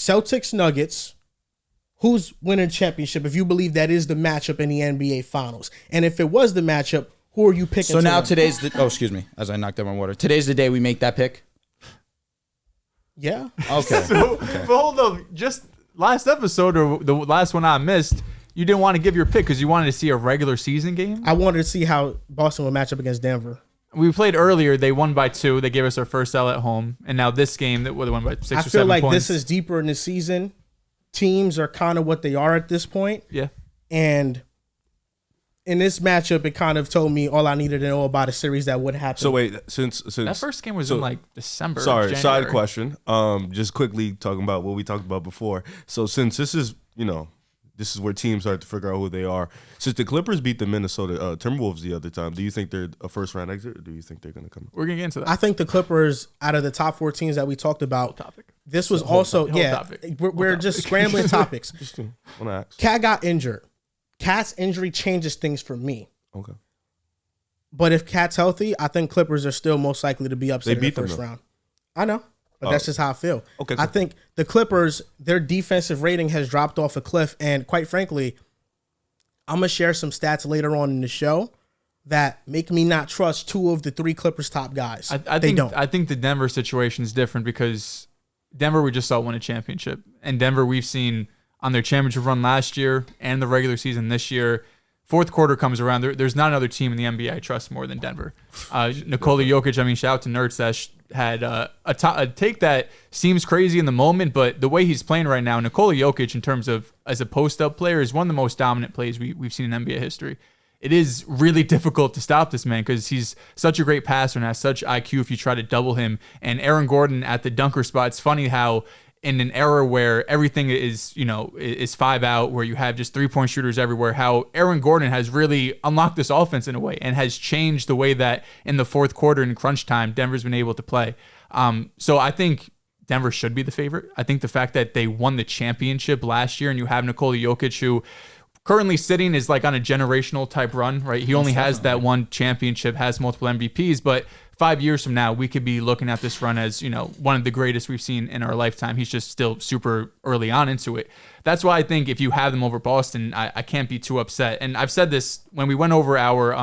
Celtics Nuggets. Who's winning championship if you believe that is the matchup in the NBA Finals? And if it was the matchup, who are you picking? So now today's the... Oh, excuse me. As I knocked out my water. Today's the day we make that pick? Yeah. Okay. But hold up. Just last episode or the last one I missed, you didn't want to give your pick because you wanted to see a regular season game? I wanted to see how Boston would match up against Denver. We played earlier. They won by 2. They gave us our first L at home. And now this game, they won by 6 or 7 points. I feel like this is deeper in the season. Teams are kind of what they are at this point. Yeah. And in this matchup, it kind of told me all I needed to know about a series that would happen. So wait, since that first game was in like December. Sorry, January. side question. Just quickly talking about what we talked about before. So since this is, this is where teams start to figure out who they are. Since the Clippers beat the Minnesota Timberwolves the other time, do you think they're a first round exit, or do you think they're going to come? We're going to get into that. I think the Clippers, out of the top 4 teams that we talked about, this was also we're just scrambling topics. Just want to ask. Cat got injured. Cat's injury changes things for me. Okay. But if Cat's healthy, I think Clippers are still most likely to be upset in the first round. I know, but that's just how I feel. Okay. I think the Clippers, their defensive rating has dropped off a cliff, and quite frankly, I'm gonna share some stats later on in the show that make me not trust 2 of the 3 Clippers top guys. I think the Denver situation is different because Denver we just saw win a championship, and Denver we've seen on their championship run last year and the regular season this year. Fourth quarter comes around. There's not another team in the NBA I trust more than Denver. Nikola Jokic, shout out to Nerds that had a take that seems crazy in the moment, but the way he's playing right now, Nikola Jokic, in terms of as a post-up player, is one of the most dominant plays we've seen in NBA history. It is really difficult to stop this man because he's such a great passer and has such IQ if you try to double him. And Aaron Gordon at the dunker spot, it's funny how in an era where everything is 5 out, where you have just 3-point shooters everywhere, how Aaron Gordon has really unlocked this offense in a way and has changed the way that in the fourth quarter in crunch time, Denver's been able to play. So I think Denver should be the favorite. I think the fact that they won the championship last year and you have Nikola Jokic, who currently sitting is like on a generational type run, right? He only has that one championship, has multiple MVPs, but 5 years from now, we could be looking at this run as, one of the greatest we've seen in our lifetime. He's just still super early on into it. That's why I think if you have them over Boston, I can't be too upset. And I've said this when we went over our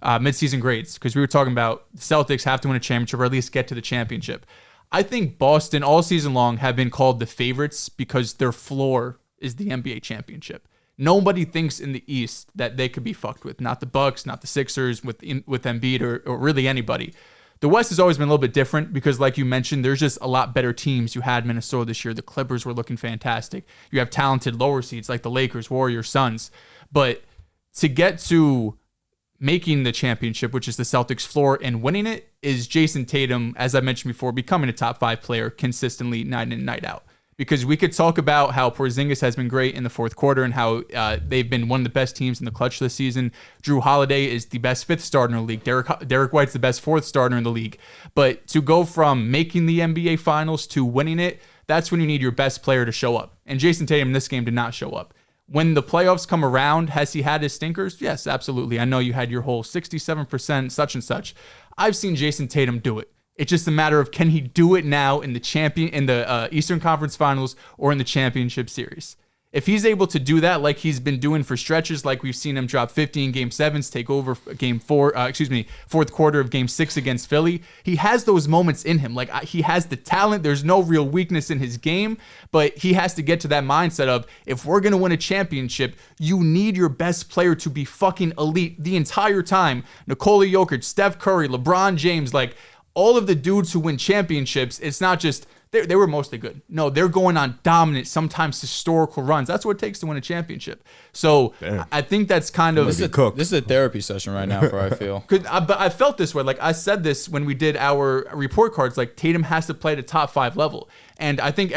midseason grades, because we were talking about the Celtics have to win a championship or at least get to the championship. I think Boston all season long have been called the favorites because their floor is the NBA championship. Nobody thinks in the East that they could be fucked with. Not the Bucks, not the Sixers, with Embiid or really anybody. The West has always been a little bit different because, like you mentioned, there's just a lot better teams. You had Minnesota this year. The Clippers were looking fantastic. You have talented lower seeds like the Lakers, Warriors, Suns. But to get to making the championship, which is the Celtics floor, and winning it, is Jason Tatum, as I mentioned before, becoming a top 5 player consistently night in, night out. Because we could talk about how Porzingis has been great in the fourth quarter and how they've been one of the best teams in the clutch this season. Drew Holiday is the best 5th starter in the league. Derek White's the best 4th starter in the league. But to go from making the NBA Finals to winning it, that's when you need your best player to show up. And Jason Tatum in this game did not show up. When the playoffs come around, has he had his stinkers? Yes, absolutely. I know you had your whole 67% such and such. I've seen Jason Tatum do it. It's just a matter of can he do it now in the Eastern Conference Finals or in the championship series. If he's able to do that like he's been doing for stretches, like we've seen him drop 50 in Game 7s, take over fourth quarter of Game 6 against Philly, he has those moments in him. Like he has the talent. There's no real weakness in his game, but he has to get to that mindset of if we're going to win a championship, you need your best player to be fucking elite the entire time. Nikola Jokic, Steph Curry, LeBron James, like all of the dudes who win championships, it's not just they were mostly good. No, they're going on dominant, sometimes historical runs. That's what it takes to win a championship. So I think that's kind of this is a therapy session right now. For I feel, but I felt this way. Like I said this when we did our report cards. Like Tatum has to play at a top 5 level, and I think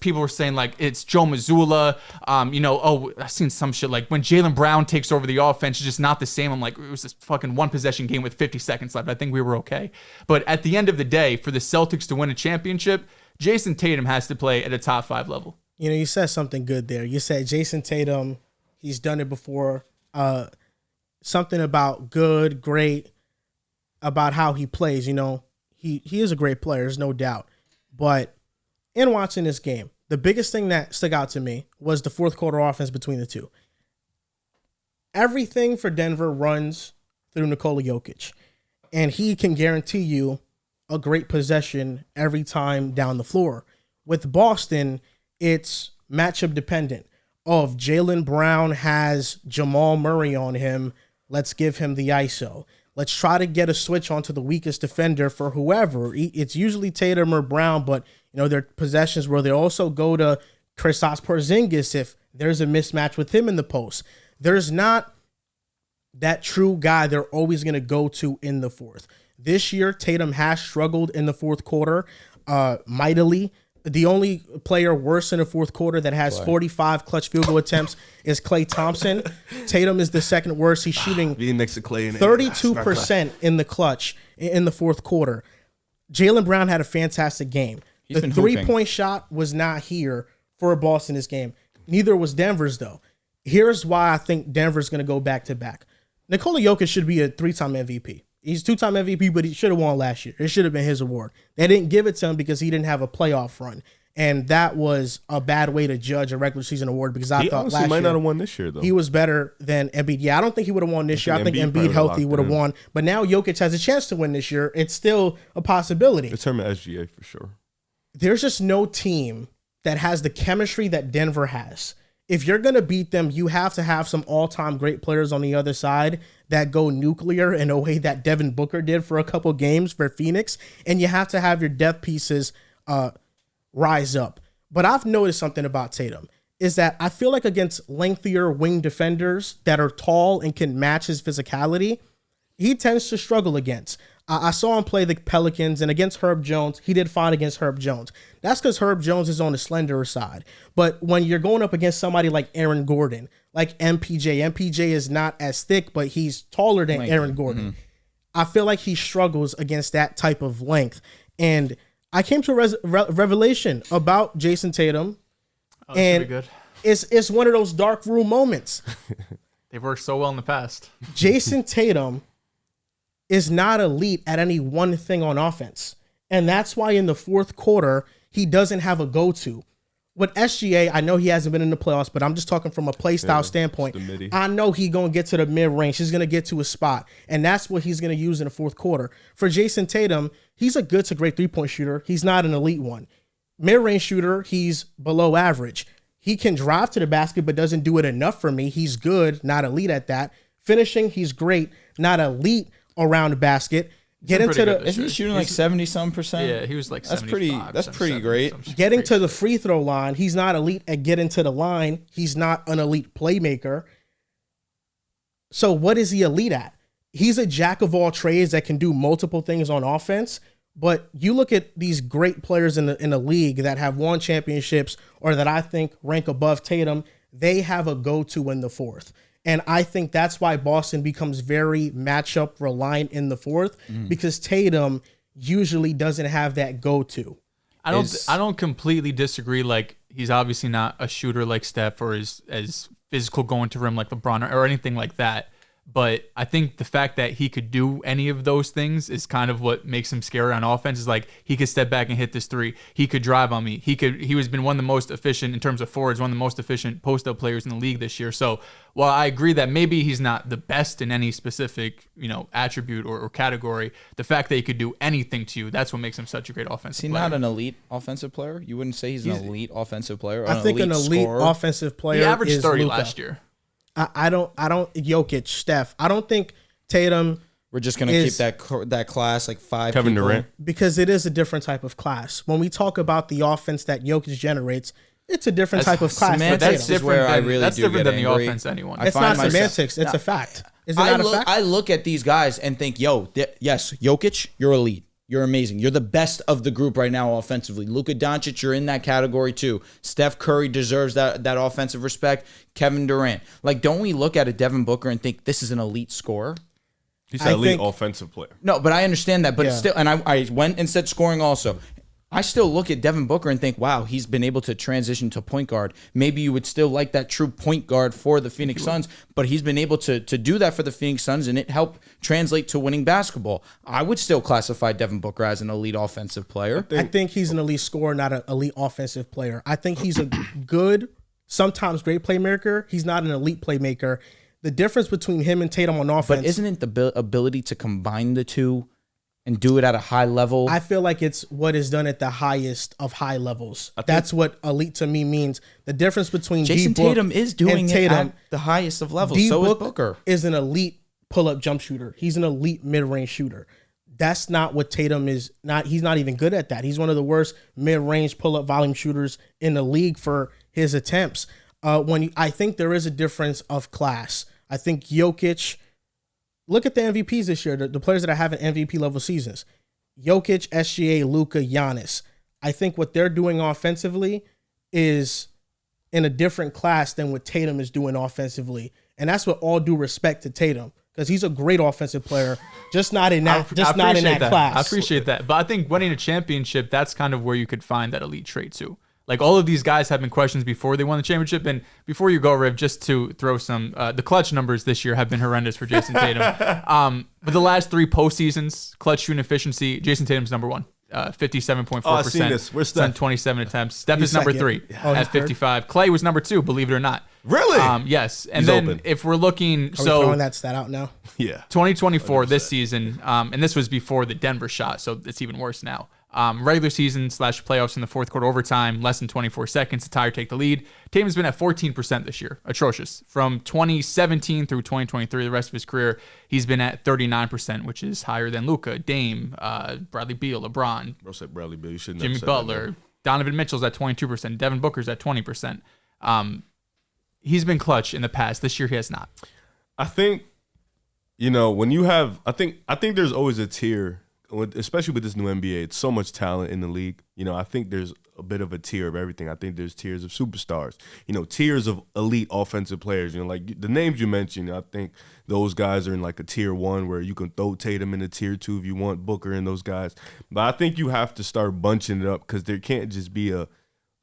people were saying like it's Joe Mazzulla. I've seen some shit like when Jaylen Brown takes over the offense, it's just not the same. I'm like, it was this fucking 1 possession game with 50 seconds left. I think we were okay, but at the end of the day, for the Celtics to win a championship, Jason Tatum has to play at a top 5 level. You said something good there. You said Jason Tatum, he's done it before. Something about good, great, about how he plays. He is a great player, there's no doubt. But in watching this game, the biggest thing that stuck out to me was the fourth quarter offense between the two. Everything for Denver runs through Nikola Jokic, and he can guarantee you a great possession every time down the floor. With Boston, it's matchup dependent. Oh, if Jaylen Brown has Jamal Murray on him, let's give him the ISO. Let's try to get a switch onto the weakest defender for whoever. It's usually Tatum or Brown, but there are possessions where they also go to Kristaps Porzingis if there's a mismatch with him in the post. There's not that true guy they're always going to go to in the fourth. This year, Tatum has struggled in the fourth quarter mightily. The only player worse in the fourth quarter that has 45 clutch field goal attempts is Klay Thompson. Tatum is the second worst. He's shooting being next to Klay 32% in the clutch in the fourth quarter. Jaylen Brown had a fantastic game. The 3-point shot was not here for Boston this game. Neither was Denver's, though. Here's why I think Denver's going to go back-to-back. Nikola Jokic should be a 3-time MVP. He's 2-time MVP, but he should have won last year. It should have been his award. They didn't give it to him because he didn't have a playoff run. And that was a bad way to judge a regular season award because I thought last year he might not have won this year, though. He was better than Embiid. Yeah, I don't think he would have won this year. I think Embiid healthy would have won. But now Jokic has a chance to win this year. It's still a possibility. It's him at SGA for sure. There's just no team that has the chemistry that Denver has. If you're going to beat them, you have to have some all-time great players on the other side that go nuclear in a way that Devin Booker did for a couple games for Phoenix, and you have to have your depth pieces rise up. But I've noticed something about Tatum is that I feel like against lengthier wing defenders that are tall and can match his physicality, he tends to struggle against. I saw him play the Pelicans, and against Herb Jones, he did fine against Herb Jones. That's because Herb Jones is on the slenderer side. But when you're going up against somebody like Aaron Gordon, like MPJ is not as thick, but he's taller than Aaron Gordon. Mm-hmm. I feel like he struggles against that type of length. And I came to a revelation about Jason Tatum. Oh, and good. It's one of those dark room moments. They've worked so well in the past. Jason Tatum is not elite at any one thing on offense. And that's why in the fourth quarter, he doesn't have a go-to. With SGA, I know he hasn't been in the playoffs, but I'm just talking from a play style standpoint. I know he's going to get to the mid-range. He's going to get to a spot, and that's what he's going to use in the fourth quarter. For Jason Tatum, he's a good to great three-point shooter. He's not an elite one. Mid-range shooter, he's below average. He can drive to the basket, but doesn't do it enough for me. He's good, not elite at that. Finishing, he's great, not elite around the basket. Isn't he shooting like 70-some%? Yeah, he was like 75. That's pretty great. Getting to the free throw line, he's not elite at getting to the line. He's not an elite playmaker. So what is he elite at? He's a jack of all trades that can do multiple things on offense. But you look at these great players in the league that have won championships or that I think rank above Tatum, they have a go-to in the fourth. And I think that's why Boston becomes very matchup reliant in the fourth because Tatum usually doesn't have that go-to. I don't completely disagree. Like, he's obviously not a shooter like Steph or as physical going to rim like LeBron or anything like that. But I think the fact that he could do any of those things is kind of what makes him scary on offense. Is like he could step back and hit this three. He could drive on me. He was been one of the most efficient in terms of forwards, one of the most efficient post-up players in the league this year. So while I agree that maybe he's not the best in any specific attribute or category, the fact that he could do anything to you, that's what makes him such a great offensive player. Is he not an elite offensive player? You wouldn't say he's an elite offensive player? I think an elite offensive player. He averaged is 30 Luka. last year. I don't Jokic, Steph. I don't think Tatum. We're just gonna keep that class like five. Kevin Durant, because it is a different type of class. When we talk about the offense that Jokic generates, it's a different type of class. That's different. That's different than the angry. Offense anyone. It's not semantics. It's a fact. Is it not a fact? I look at these guys and think, yes, Jokic, you're elite. You're amazing. You're the best of the group right now offensively. Luka Doncic, you're in that category too. Steph Curry deserves that offensive respect. Kevin Durant. Like, don't we look at a Devin Booker and think this is an elite scorer? He's an elite offensive player. No, but I understand that. But still, and I went and said scoring also. I still look at Devin Booker and think, wow, he's been able to transition to point guard. Maybe you would still like that true point guard for the Phoenix Suns, but he's been able to do that for the Phoenix Suns, and it helped translate to winning basketball. I would still classify Devin Booker as an elite offensive player. I think he's an elite scorer, not an elite offensive player. I think he's a good, sometimes great playmaker. He's not an elite playmaker. The difference between him and Tatum on offense... But isn't it the ability to combine the two and do it at a high level? I feel like it's what is done at the highest of high levels. That's what elite to me means. The difference between Jason Tatum is doing it Tatum, at the highest of levels. So is Booker. Is an elite pull-up jump shooter. He's an elite mid-range shooter. That's not what Tatum is. He's not even good at that. He's one of the worst mid-range pull-up volume shooters in the league for his attempts. I think there is a difference of class. I think Jokic... Look at the MVPs this year, the players that are having MVP level seasons. Jokic, SGA, Luka, Giannis. I think what they're doing offensively is in a different class than what Tatum is doing offensively. And that's with all due respect to Tatum, because he's a great offensive player, just not in that class. I appreciate that. But I think winning a championship, that's kind of where you could find that elite trait too. Like, all of these guys have been questions before they won the championship. And before you go, Riv, just to throw some, the clutch numbers this year have been horrendous for Jason Tatum. But the last 3 postseasons, clutch shooting efficiency, Jason Tatum's number 1. 57.4%. Oh, I've seen this. Where's Steph? 27 attempts. Steph is number 3 at 55. Clay was number 2, believe it or not. Really? Yes. And He's then open. if we're looking, Are we so throwing that stat out now? Yeah. 2024 this season, and this was before the Denver shot, so it's even worse now. Regular season / playoffs in the fourth quarter overtime, less than 24 seconds to tie or take the lead. Tatum's been at 14% this year. Atrocious. From 2017 through 2023, the rest of his career, he's been at 39%, which is higher than Luka, Dame, Bradley Beal, LeBron, Bro said Bradley Beal. You shouldn't Jimmy have said Butler, that, Donovan Mitchell's at 22%, Devin Booker's at 20%. He's been clutch in the past. This year he has not. I think, when you have, I think there's always a tier, especially with this new NBA. It's so much talent in the league. I think there's a bit of a tier of everything. I think there's tiers of superstars, tiers of elite offensive players. Like the names you mentioned, I think those guys are in like a tier 1 where you can throw Tatum in a tier 2 if you want Booker and those guys. But I think you have to start bunching it up, because there can't just be a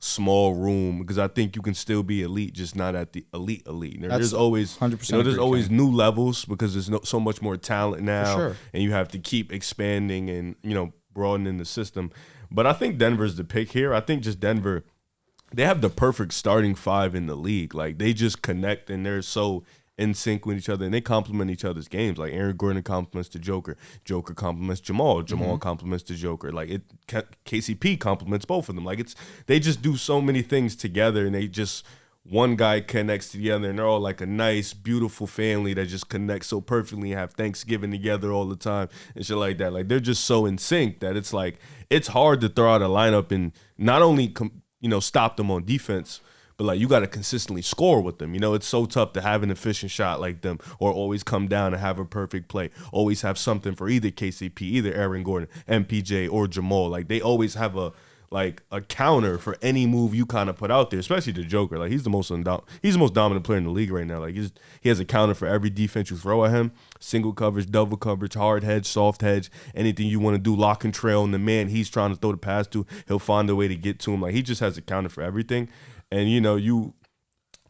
small room, because I think you can still be elite, just not at the elite. There's always 100% there's always new levels, because there's so much more talent now, sure. and you have to keep expanding and broadening the system. But I think Denver's the pick here. I think just Denver, they have the perfect starting 5 in the league. Like, they just connect, and they're so in sync with each other, and they complement each other's games. Like, Aaron Gordon compliments to Joker compliments Jamal compliments to Joker. Like, KCP compliments both of them. Like, they just do so many things together, and they just, one guy connects to the other, and they're all like a nice, beautiful family that just connects so perfectly and have Thanksgiving together all the time and shit like that. Like, they're just so in sync that it's like, it's hard to throw out a lineup and not only stop them on defense, but like, you got to consistently score with them. It's so tough to have an efficient shot like them, or always come down and have a perfect play. Always have something for either KCP, either Aaron Gordon, MPJ, or Jamal. Like, they always have a counter for any move you kind of put out there, especially the Joker. Like, he's the most dominant player in the league right now. Like, he has a counter for every defense you throw at him. Single coverage, double coverage, hard hedge, soft hedge, anything you want to do, lock and trail. And the man he's trying to throw the pass to, he'll find a way to get to him. Like, he just has a counter for everything. And,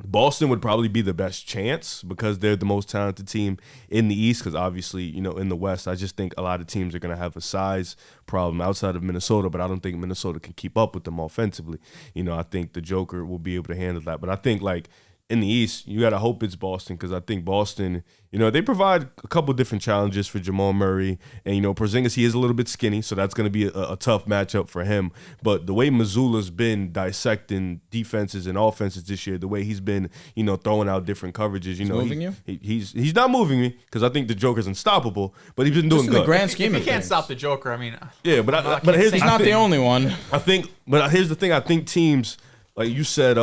Boston would probably be the best chance, because they're the most talented team in the East, because obviously, in the West, I just think a lot of teams are going to have a size problem outside of Minnesota, but I don't think Minnesota can keep up with them offensively. I think the Joker will be able to handle that. But I think, like, in the East, you got to hope it's Boston, because I think Boston, they provide a couple different challenges for Jamal Murray. And, Porzingis, he is a little bit skinny, so that's going to be a tough matchup for him. But the way Mazzulla's been dissecting defenses and offenses this year, the way he's been, throwing out different coverages, he's moving you? He's not moving me, because I think the Joker's unstoppable, but he's been doing in good. The grand scheme if of you can't things. stop the Joker, I mean, yeah, but he's not the only one. But here's the thing. I think teams, like you said,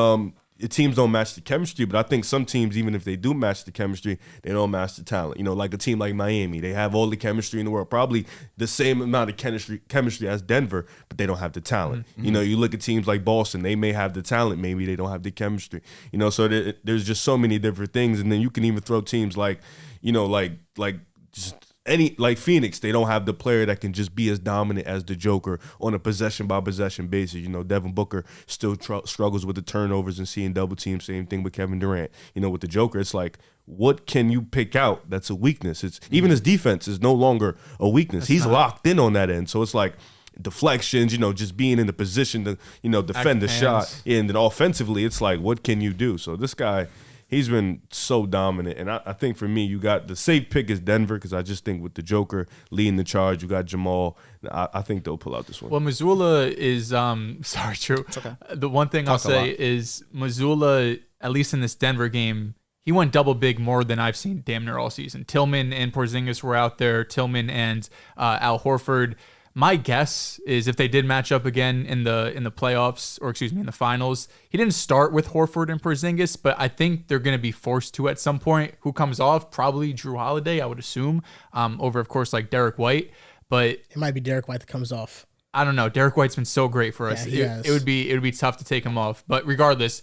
teams don't match the chemistry, but I think some teams, even if they do match the chemistry, they don't match the talent. Like a team like Miami, they have all the chemistry in the world, probably the same amount of chemistry as Denver, but they don't have the talent. Mm-hmm. You look at teams like Boston, they may have the talent, maybe they don't have the chemistry. So there's just so many different things, and then you can even throw teams like, just Phoenix, they don't have the player that can just be as dominant as the Joker on a possession by possession basis. Devin Booker still struggles with the turnovers and seeing double teams. Same thing with Kevin Durant. With the Joker, it's like, what can you pick out that's a weakness? It's even his defense is no longer a weakness. He's locked in on that end. So it's like deflections, just being in the position to, defend the shot. And then offensively, it's like, what can you do? So this guy, he's been so dominant. And I think for me, you got the safe pick is Denver, because I just think with the Joker leading the charge, you got Jamal. I think they'll pull out this one. Well, Missoula is sorry, true. It's okay. The one thing I'll say is Missoula, at least in this Denver game, he went double big more than I've seen damn near all season. Tillman and Porzingis were out there. Tillman and Al Horford. My guess is if they did match up again in the playoffs, or excuse me, in the finals, he didn't start with Horford and Porzingis, but I think they're going to be forced to at some point. Who comes off? Probably Drew Holiday, I would assume, over, of course, like Derek White. But it might be Derek White that comes off. I don't know. Derek White's been so great for us. It would be tough to take him off. But regardless,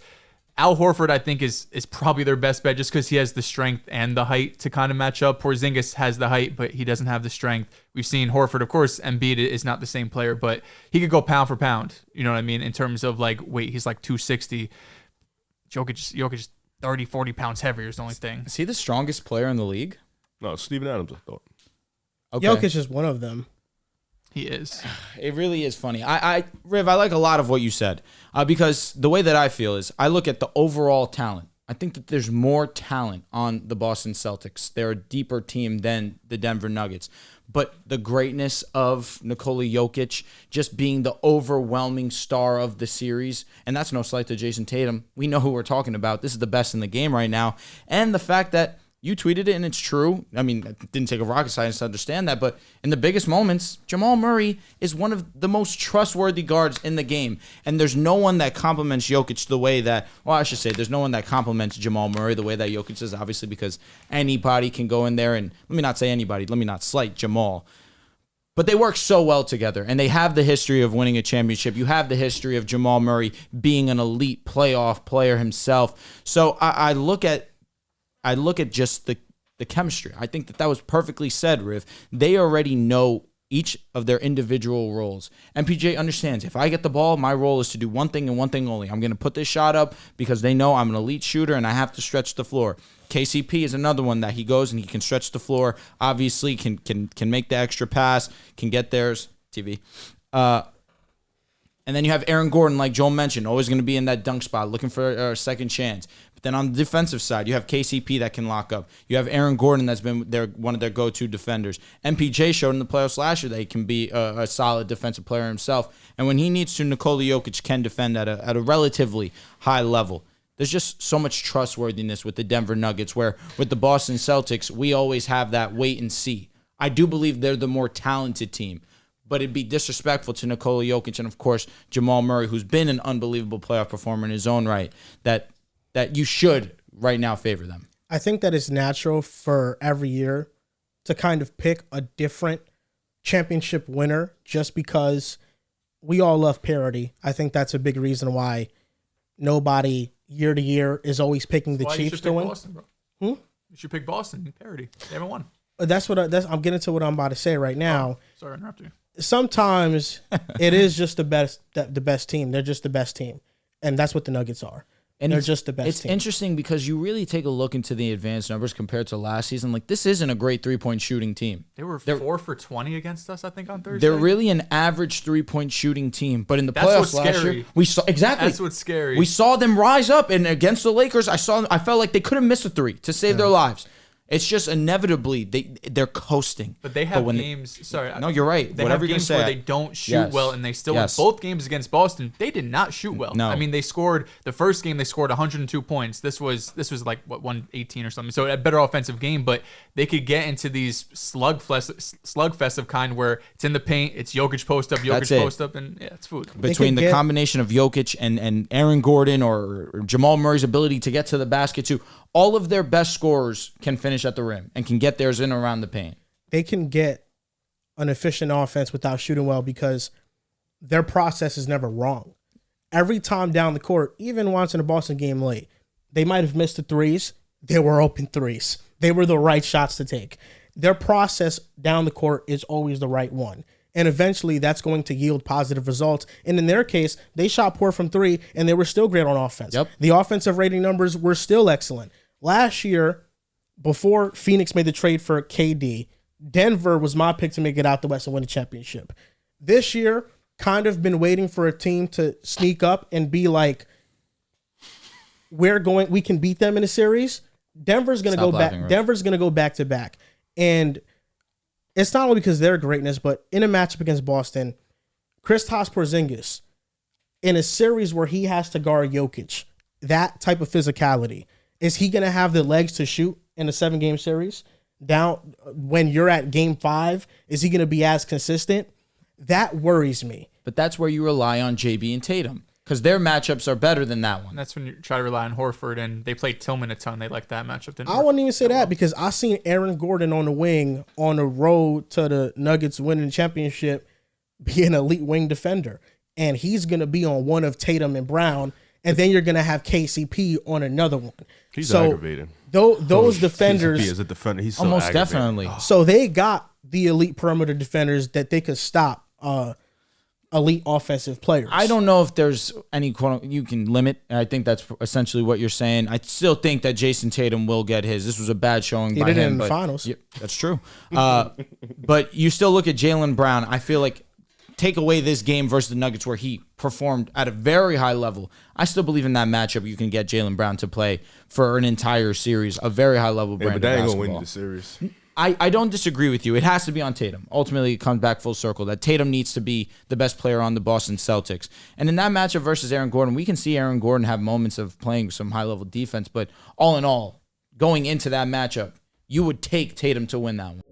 Al Horford, I think, is probably their best bet just because he has the strength and the height to kind of match up. Porzingis has the height, but he doesn't have the strength. We've seen Horford, of course, Embiid is not the same player, but he could go pound for pound, you know what I mean, in terms of like weight. He's like 260. Jokic is 30, 40 pounds heavier is the only thing. Is he the strongest player in the league? No, Steven Adams, I thought. Okay. Jokic is one of them. He is. It really is funny. Riv, I like a lot of what you said because the way that I feel is I look at the overall talent. I think that there's more talent on the Boston Celtics. They're a deeper team than the Denver Nuggets. But the greatness of Nikola Jokic just being the overwhelming star of the series, and that's no slight to Jason Tatum. We know who we're talking about. This is the best in the game right now. And the fact that you tweeted it, and it's true. I mean, it didn't take a rocket science to understand that, but in the biggest moments, Jamal Murray is one of the most trustworthy guards in the game, and there's no one that compliments Jokic the way that, well, I should say, there's no one that compliments Jamal Murray the way that Jokic is, obviously, because anybody can go in there, and let me not say anybody, let me not slight Jamal, but they work so well together, and they have the history of winning a championship. You have the history of Jamal Murray being an elite playoff player himself. So I look at just the chemistry. I think that was perfectly said, Riv. They already know each of their individual roles. MPJ understands, if I get the ball, my role is to do one thing and one thing only. I'm going to put this shot up because they know I'm an elite shooter and I have to stretch the floor. KCP is another one that he goes and he can stretch the floor. Obviously, can make the extra pass, can get theirs. TV. And then you have Aaron Gordon, like Joel mentioned, always going to be in that dunk spot, looking for a second chance. But then on the defensive side, you have KCP that can lock up. You have Aaron Gordon that's been one of their go-to defenders. MPJ showed in the playoffs last year that he can be a solid defensive player himself. And when he needs to, Nikola Jokic can defend at a relatively high level. There's just so much trustworthiness with the Denver Nuggets, where with the Boston Celtics, we always have that wait and see. I do believe they're the more talented team. But it'd be disrespectful to Nikola Jokic and, of course, Jamal Murray, who's been an unbelievable playoff performer in his own right, that you should right now favor them. I think that it's natural for every year to kind of pick a different championship winner just because we all love parity. I think that's a big reason why nobody year to year is always picking the Chiefs to win. Boston, bro. You should pick Boston. Parity. They haven't won. I'm getting to what I'm about to say right now. Oh, sorry, I interrupted you. Sometimes it is just the best team. They're just the best team, and that's what the Nuggets are. And they're just the best It's team. interesting because you really take a look into the advanced numbers compared to last season. Like, this isn't a great three-point shooting team. They're 4 for 20 against us, I think, on Thursday. They're really an average three-point shooting team. But in the playoffs last year, we saw exactly. That's what's scary. We saw them rise up, and against the Lakers, I felt like they couldn't miss a three to save their lives. It's just inevitably they're coasting. But they have games. No, you're right. They have games where they don't shoot well, and they still win. Both games against Boston, they did not shoot well. No. I mean, the first game they scored 102 points. This was like 118 or something. So a better offensive game, but they could get into these slugfest of kind where it's in the paint, it's Jokic post up, post up, and it's food. Between the combination of Jokic and Aaron Gordon or Jamal Murray's ability to get to the basket too. All of their best scorers can finish at the rim and can get theirs in around the paint. They can get an efficient offense without shooting well because their process is never wrong. Every time down the court, even once in a Boston game late, they might have missed the threes. They were open threes. They were the right shots to take. their process down the court is always the right one. And eventually that's going to yield positive results. And in their case, they shot poor from three and they were still great on offense. Yep. The offensive rating numbers were still excellent. Last year, before Phoenix made the trade for KD, Denver was my pick to make it out the West and win the championship. This year, kind of been waiting for a team to sneak up and be like, we can beat them in a series. Denver's going to go back. Rich. Denver's going to go back to back. And it's not only because of their greatness, but in a matchup against Boston, Kristaps Porzingis, in a series where he has to guard Jokic, that type of physicality, is he going to have the legs to shoot in a 7-game series? Down when you're at game 5, is he going to be as consistent? That worries me. But that's where you rely on JB and Tatum because their matchups are better than that one. And that's when you try to rely on Horford, and they played Tillman a ton. They like that matchup. Didn't I wouldn't even say that because I seen Aaron Gordon on the wing on the road to the Nuggets winning the championship be an elite wing defender. And he's going to be on one of Tatum and Brown, and then you're going to have KCP on another one. He's aggravating. Those defenders, KCP as a defender, he's so Almost aggravating. definitely. so they got the elite perimeter defenders that they could stop elite offensive players. I don't know if there's any you can limit. And I think that's essentially what you're saying. I still think that Jason Tatum will get his. This was a bad showing by did it him. in the but finals. Yeah, that's true. But you still look at Jaylen Brown. I feel like take away this game versus the Nuggets where he performed at a very high level. I still believe in that matchup. You can get Jaylen Brown to play for an entire series, a very high level brand But that of ain't basketball. gonna win the series. I don't disagree with you. It has to be on Tatum. Ultimately, it comes back full circle that Tatum needs to be the best player on the Boston Celtics. And in that matchup versus Aaron Gordon, we can see Aaron Gordon have moments of playing some high-level defense. But all in all, going into that matchup, you would take Tatum to win that one.